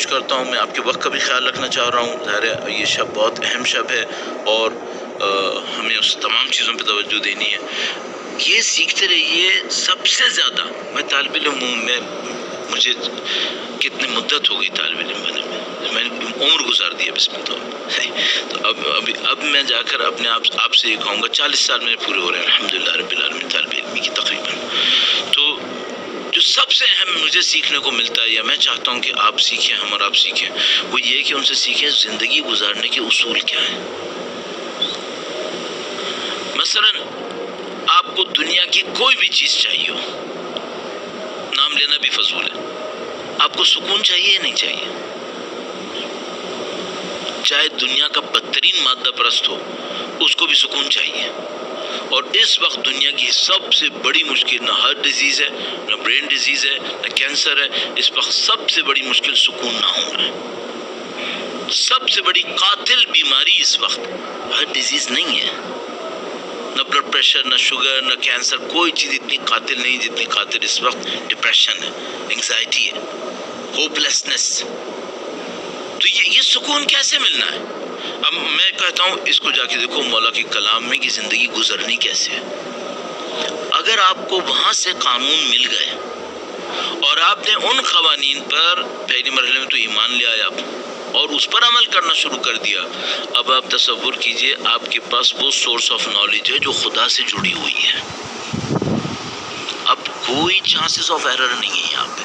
کوشش کرتا ہوں، میں آپ کے وقت کا بھی خیال رکھنا چاہ رہا ہوں. ظاہر ہے یہ شب بہت اہم شب ہے اور ہمیں اس تمام چیزوں پہ توجہ دینی ہے. یہ سیکھتے رہیے. سب سے زیادہ میں طالب علم ہوں، مجھے کتنی مدت ہو گئی طالب علم بنے میں نے عمر گزار دیا بسم اللہ. تو اب میں جا کر اپنے آپ سے یہ کہوں گا 40 سال میرے پورے ہو رہے ہیں الحمدللہ رب العالمین طالب علمی کی تقریباً. تو جو سب سے اہم مجھے سیکھنے کو ملتا ہے یا میں چاہتا ہوں کہ آپ سیکھیں، ہم اور آپ سیکھیں، وہ یہ کہ ان سے سیکھیں زندگی گزارنے کے اصول کیا ہیں. مثلا آپ کو دنیا کی کوئی بھی چیز چاہیے ہو، نام لینا بھی فضول ہے، آپ کو سکون چاہیے یا نہیں چاہیے؟ چاہے دنیا کا بدترین مادہ پرست ہو، اس کو بھی سکون چاہیے. اور اس وقت دنیا کی سب سے بڑی مشکل نہ ہارٹ ڈیزیز ہے، نہ برین ڈیزیز ہے، نہ کینسر ہے. اس وقت سب سے بڑی مشکل سکون نہ ہونا ہے. سب سے بڑی قاتل بیماری اس وقت ہارٹ ڈیزیز نہیں ہے، نہ بلڈ پریشر، نہ شوگر، نہ کینسر. کوئی چیز اتنی قاتل نہیں جتنی قاتل اس وقت ڈپریشن ہے، انگزائٹی ہے، ہوپ لیسنس. تو یہ سکون کیسے ملنا ہے؟ اب میں کہتا ہوں اس کو جا کے دیکھو مولا کے کلام میں کہ زندگی گزرنی کیسے ہے. اگر آپ کو وہاں سے قانون مل گئے اور آپ نے ان قوانین پر پہلی مرحلے میں تو ایمان لے آیا اور اس پر عمل کرنا شروع کر دیا، اب آپ تصور کیجئے آپ کے پاس وہ سورس آف نالج ہے جو خدا سے جڑی ہوئی ہے. اب کوئی چانسز آف ایرر نہیں ہے یہاں پہ.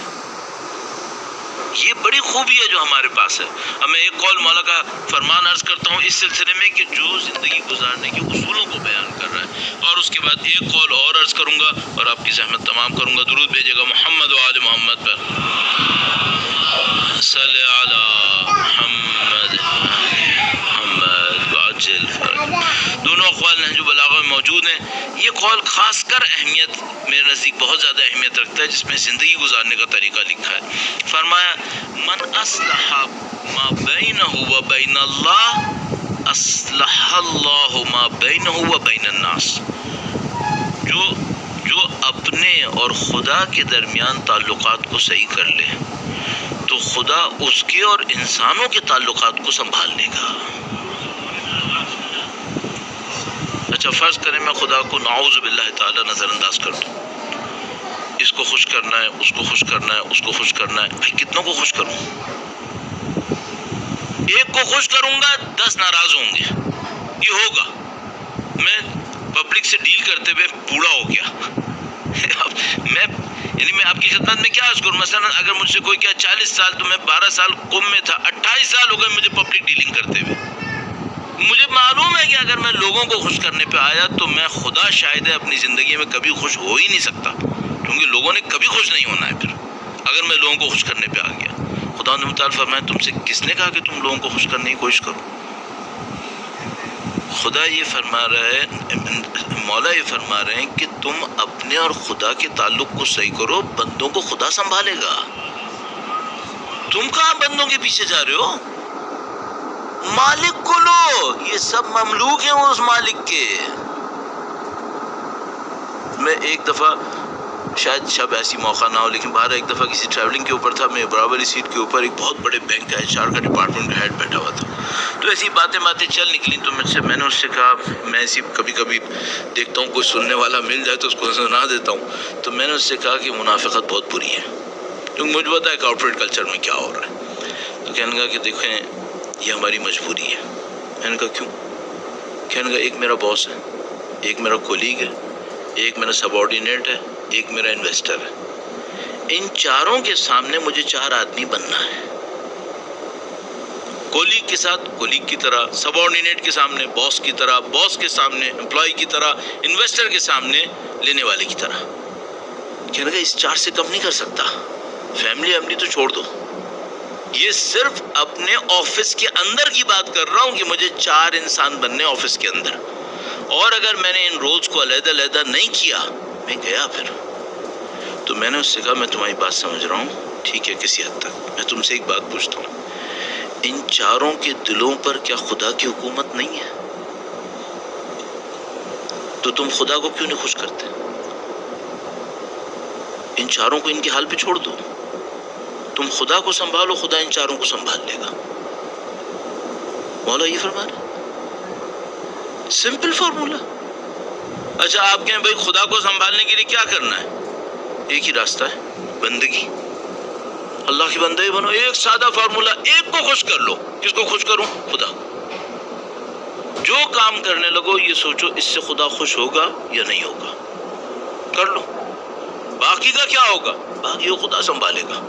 یہ بڑی خوبی ہے جو ہمارے پاس ہے. اب میں ایک قول مولا کا فرمان عرض کرتا ہوں اس سلسلے میں کہ جو زندگی گزارنے کے اصولوں کو بیان کر رہا ہے، اور اس کے بعد ایک قول اور عرض کروں گا اور آپ کی زحمت تمام کروں گا. درود بھیجے گا محمد و آل محمد پر. صلی علی محمد وعجل فرج. دونوں اقوال نہج البلاغہ میں موجود ہیں. یہ قول خاص کر اہمیت میرے نزدیک بہت زیادہ اہمیت رکھتا ہے، جس میں زندگی گزارنے کا طریقہ لکھا ہے. فرمایا من اصلح ما بینہ و بین اللہ اصلح اللہ ما بینہ و بین الناس. جو اپنے اور خدا کے درمیان تعلقات کو صحیح کر لے تو خدا اس کے اور انسانوں کے تعلقات کو سنبھال لے گا. اچھا فرض کریں میں خدا کو نعوذ باللہ تعالی نظر انداز کر دوں. اس کو خوش کرنا ہے، اس کو خوش کرنا ہے، اس کو خوش کرنا ہے. بھائی کتنوں کو خوش کروں؟ ایک کو خوش کروں گا 10 ناراض ہوں گے. یہ ہوگا. میں پبلک سے ڈیل کرتے ہوئے بوڑھا ہو گیا. میں آپ کی خدمت میں کیا عرض کروں؟ مثلا اگر مجھ سے کوئی کیا 40 سال تو میں 12 سال قم میں تھا، 28 سال ہو گئے مجھے پبلک ڈیلنگ کرتے ہوئے. مجھے معلوم ہے کہ اگر میں لوگوں کو خوش کرنے پہ آیا تو میں خدا شاہد ہے اپنی زندگی میں کبھی خوش ہو ہی نہیں سکتا، کیونکہ لوگوں نے کبھی خوش نہیں ہونا ہے. پھر اگر میں لوگوں کو خوش کرنے پہ آ گیا، خدا نے متعال فرمایا تم سے کس نے کہا کہ تم لوگوں کو خوش کرنے کی کوشش کرو؟ خدا یہ فرما رہا ہے، مولا یہ فرما رہے ہیں کہ تم اپنے اور خدا کے تعلق کو صحیح کرو، بندوں کو خدا سنبھالے گا. تم کہاں بندوں کے پیچھے جا رہے ہو؟ مالک کو لو، یہ سب مملوک ہیں اس مالک کے. میں ایک دفعہ شاید شب ایسی موقع نہ ہو لیکن باہر ایک دفعہ کسی ٹریولنگ کے اوپر تھا، میں برابر والی سیٹ کے اوپر ایک بہت بڑے بینک کا HR کا ڈپارٹمنٹ کا ہیڈ بیٹھا ہوا تھا. تو ایسی باتیں چل نکلی تو میں نے اس سے کہا، میں ایسی کبھی کبھی دیکھتا ہوں کوئی سننے والا مل جائے تو اس کو سنا دیتا ہوں. تو میں نے اس سے کہا کہ منافقت بہت بری ہے، کیونکہ مجھے پتا ہے کارپوریٹ کلچر میں کیا ہو رہا ہے. تو کہنے لگا کہ دیکھیں یہ ہماری مجبوری ہے. میں نے کہا کیوں؟ کہنے لگا ایک میرا باس ہے، ایک میرا کولیگ ہے، ایک میرا سب آرڈینیٹ ہے، ایک میرا انویسٹر ہے. ان چاروں کے سامنے مجھے 4 آدمی بننا ہے. کولیگ کے ساتھ کولیگ کی طرح، سب آرڈینیٹ کے سامنے باس کی طرح، باس کے سامنے امپلائی کی طرح، انویسٹر کے سامنے لینے والے کی طرح. کہنے لگا اس 4 سے کم نہیں کر سکتا. فیملی تو چھوڑ دو، یہ صرف اپنے آفس کے اندر کی بات کر رہا ہوں کہ مجھے 4 انسان بننے آفس کے اندر. اور اگر میں نے ان رولز کو علیحدہ نہیں کیا میں گیا پھر. تو میں نے اس سے کہا میں تمہاری بات سمجھ رہا ہوں، ٹھیک ہے کسی حد تک. میں تم سے ایک بات پوچھتا ہوں، ان 4 کے دلوں پر کیا خدا کی حکومت نہیں ہے؟ تو تم خدا کو کیوں نہیں خوش کرتے؟ ان 4 کو ان کے حال پہ چھوڑ دو. تم خدا کو سنبھالو، خدا ان چاروں کو سنبھال لے گا. مولا یہ فرما رہے، سمپل فارمولا. اچھا آپ کہیں بھائی خدا کو سنبھالنے کے لیے کیا کرنا ہے؟ ایک ہی راستہ ہے، بندگی. اللہ کے بندے بنو. ایک سادہ فارمولا، ایک کو خوش کر لو. کس کو خوش کروں؟ خدا. جو کام کرنے لگو یہ سوچو اس سے خدا خوش ہوگا یا نہیں ہوگا، کر لو. باقی کا کیا ہوگا؟ باقی وہ خدا سنبھالے گا.